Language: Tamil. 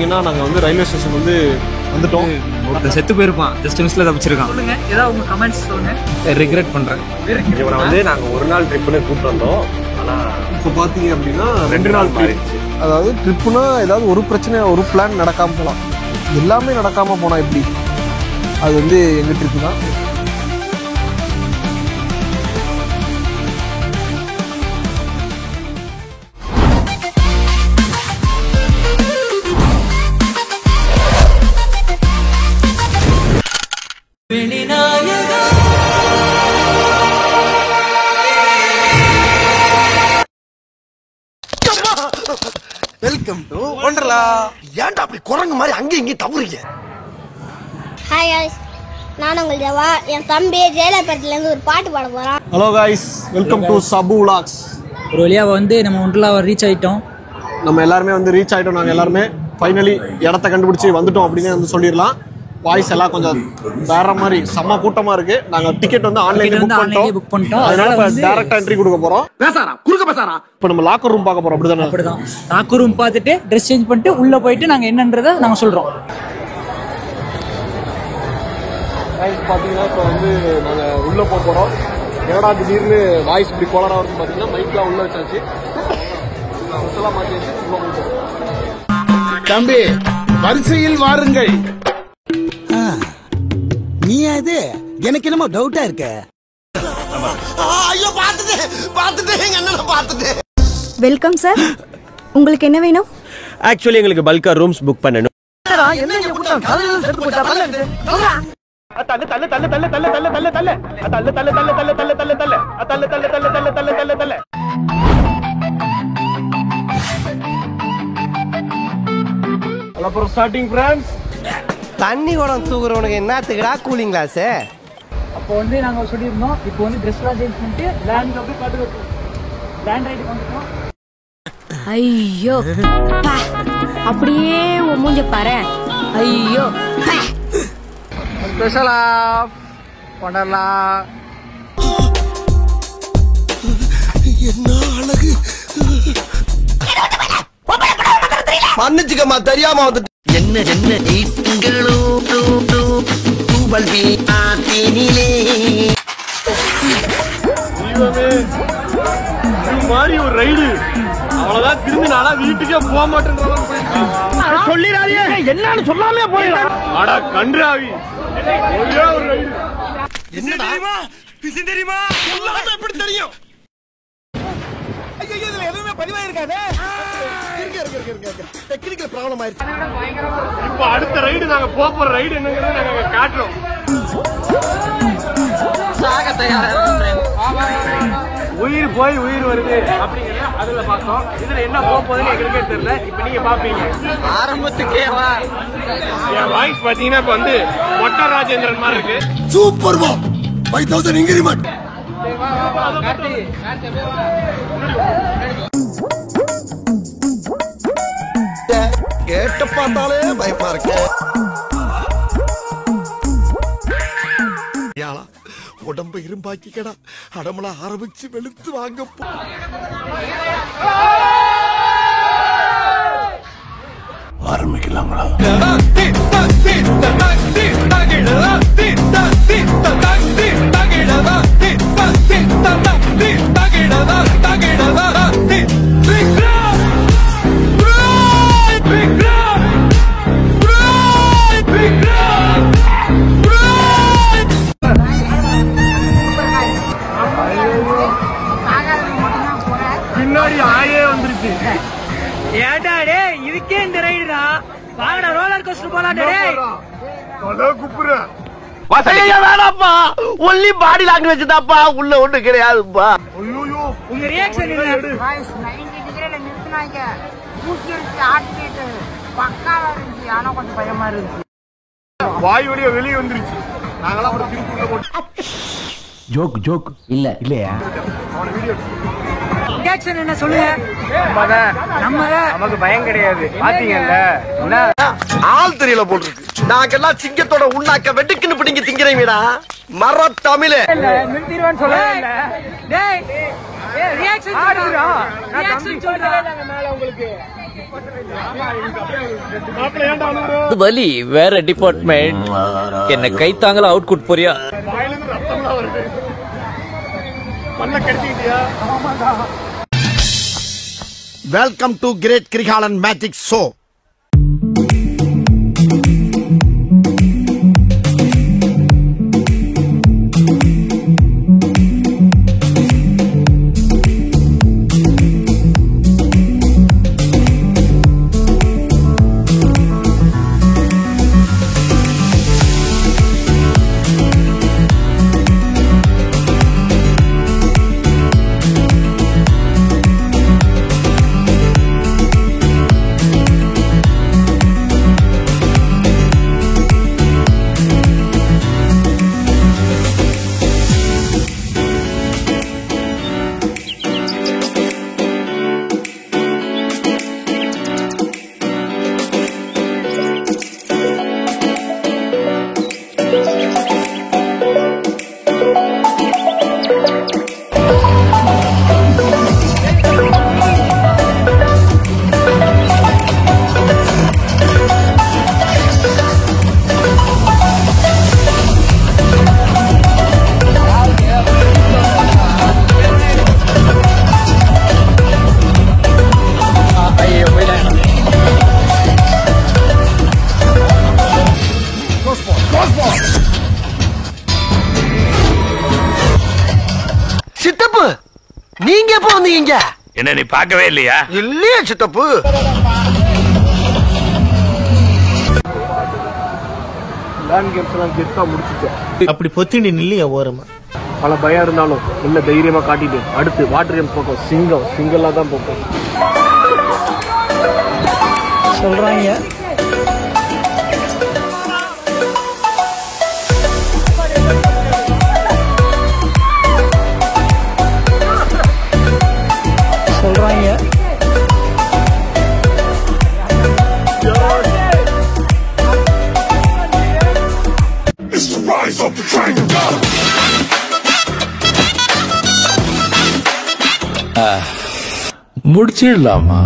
நாங்க வந்து ரயில்வே ஸ்டேஷன் வந்து வந்துட்டோம். ஒருத்தன் செத்து போயிருப்பான், ஜஸ்ட் மிஸ்ல தப்பிச்சிருக்கான். சொல்லுங்க, ஏதாவது உங்க கமெண்ட்ஸ் சொல்லுங்க. ரிக்ரெட் பண்றேன். இவனை வந்து நாங்க ஒரு நாள் ட்ரிப்னு கூப்பிட்டு வந்தோம். ஆனா இப்போ பாத்தீங்க அப்படின்னா 2 நாள் மாறிடுச்சு. அதாவது ட்ரிப்புனா ஏதாவது ஒரு பிரச்சனை, ஒரு பிளான் நடக்காம போகலாம், எல்லாமே நடக்காம போனா எப்படி? அது வந்து எங்க ட்ரிப்பு தான். Welcome to வண்டர்லா. ஏன்டா அப்படி குரங்கு மாதிரி அங்கே இங்கே தவறுங்க? ஹாய் காய்ஸ், நான் உங்கள் தேவா. என் தம்பி ஜெயலலிதாலேருந்து ஒரு பாட்டு பாட போகிறான். Hello guys, welcome to Sabu vlogs. ஒரு வழியாக வந்து நம்ம ஒன்றில் ரீச் ஆகிட்டோம். நம்ம எல்லாருமே வந்து ரீச் ஆகிட்டோம். நாங்கள் எல்லாருமே ஃபைனலி இடத்த கண்டுபிடிச்சி வந்துட்டோம் அப்படின்னு வந்து சொல்லிடலாம். வாய்ஸ் எல்லாம் கொஞ்சம் வேற மாதிரி செம்ம கூட்டமா இருக்கு. நாங்க டிக்கெட் வந்து ஆன்லைன்ல புக் பண்ணிட்டோம். அதனால டைரக்டா என்ட்ரி கொடுக்க போறோம். இப்போ நம்ம லாக்கர் ரூம் பார்க்க போறோம். அப்படிதான் லாக்கர் ரூம் பார்த்துட்டு ட்ரெஸ் சேஞ்ச் பண்ணிட்டு உள்ள போயிட்டு நாங்க என்னன்றதை நாங்க சொல்றோம். பாத்தீங்கன்னா இப்போ வந்து நாங்க உள்ள போறோம். ஏடா திடீர்னு வாய்ஸ் இப்படி கோலரா வருது பாத்தீங்கன்னா மைக்லாம் உள்ள வச்சாச்சு. தம்பி வரிசையில் வாருங்கள். நீ அது எனக்கு என்னமோ டவுட்டா இருக்கு. ஐயோ பார்த்துட்டேன் எங்க அண்ணனை பார்த்துட்டேன். வெல்கம் சார், உங்களுக்கு என்ன வேணும்? ஆக்சுவலி எங்களுக்கு பல்கா ரூம்ஸ் புக் பண்ணணும். அப்புறம் ஸ்டார்டிங் ஃப்ரெண்ட்ஸ். தண்ணி குடம் தூக்குறவனுக்கு என்னத்துக்குடா கூலிங் கிளாஸ்? அப்போ வந்து நாங்க சொல்லியிருந்தோம், இப்போ வந்து ட்ரெஸ்லாம் சேஞ்ச் பண்ணிட்டு லேண்ட் அப்படியே பாட்டு லேண்ட் ரைட்டுக்கு வந்துட்டோம். ஐயோ அப்படியே மூஞ்ச பாரு. ஐயோ ஸ்பெஷலா வண்டர்லா. என்ன அழகு! மன்னிச்சுக்கம்மா, தெரியாம வந்துட்டு. என்ன நீங்களோ தூபல்வி ஆத்தினிலே மாதிரி ஒரு ரைடு அவ்வளவுதான். திரும்பி நானா வீட்டுக்கே போக மாட்டேன். சொல்லிடாதே, என்னன்னு சொல்லாமே போயிடலாம். அடா கன்றாவி, ஒரே ஒரு ரைடு. என்ன தெரியுமா? பிசின் தெரியுமா? எல்லாமே எப்படி தெரியும்? ஐயோ, இதுல எதுவுமே பதிவாயிருக்காதே. இருக்க டெக்னிக்கல் ப்ராப்ளம் ஆயிருச்சு. இப்ப அடுத்த ரைடு நாங்க போற ரைடு என்னங்கறத நாங்க காட்டுறோம். உயிர் போய் உயிர் வருது அப்படிங்கறத அதுல பார்த்தோம். இதுல என்ன போகுதுன்னு எங்களுக்கே தெரியல. இப்ப நீங்க பாப்பீங்க. ஆரம்பத்துக்கே என் வாய்ஸ் பாத்தீங்கன்னா இப்ப வந்து மொட்ட ராஜேந்திரன் மாதிரி இருக்கு. சூப்பர் பா, 5000 இன்கிரிமெண்ட். கேட்ட பார்த்தாலே பயமா இருக்கு. உடம்பு இரும்பாக்கிக்கடா, அடமலா ஆரம்பிச்சு வெளுத்து வாங்க. ஆரம்பிக்கலாங்களா? பின்னாடி ஆயே வந்துருச்சு. ஏடா டே, இதுக்கே இந்த ரைடுடா. வாங்கடா ரோலர் கோஸ்டர் போலாம் டேய். தொலை குப்புற. வேணாப்பா, ஒன்லி பாடி லாங்குவேஜ் தான்ப்பா, உள்ள ஒண்ணு கிடையாதுப்பா. ஐயோ, உங்க ரியாக்ஷன் என்ன? வாய்ஸ் 90 டிகிரில நிறுத்துனாங்க. மூச்சு எடுத்து ஆட்டிட்டு பக்காவா இருந்துச்சு. ஆனா கொஞ்சம் பயமா இருந்துச்சு. வாய் வழியா வெளியே வந்துருச்சு. நாங்களாம் ஒரு திருப்பூர்ல போட்டு ஜோக் இல்லையா? ரியாக்ஷன் என்ன சொல்லுங்க. நமக்கு பயம் கிடையாது. பாத்தீங்கல்ல, ஆள் தெரியல போட்டுருக்கு. நாங்கெல்லாம் சிங்கத்தோட உண்ணாக்க வெட்டுக்குன்னு பிடிங்க திங்கிறீங்கடா. மர தமிழே நிறுத்திடுவான்னு சொல்லல. டேய் ரியாக்ஷன் சொல்றா. ரியாக்ஷன் சொல்றா. மேல உங்களுக்கு வலி வேற டிபார்ட்மெண்ட். என்ன கைத்தாங்களா அவுட் குட் போறியா? Welcome to great Kirikalan magic show. சித்தப்பு நீங்க எப்ப வந்தீங்க? என்ன நீ பார்க்கவே இல்லையா? இல்லையா சித்தப்பு? லேண்ட் கேம்ஸ் எல்லாம் கெத்தா முடிச்சுட்டேன். அப்படி பொத்திண்டி நில்லையா ஓரமா? பல பயம் இருந்தாலும் உள்ள தைரியமா காட்டிட்டு அடுத்து வாட்டர் கேம்ஸ் போக்கும். சிங்கலா தான் போக்கும் சொல்றாங்க. முடிச்சிடலாமா?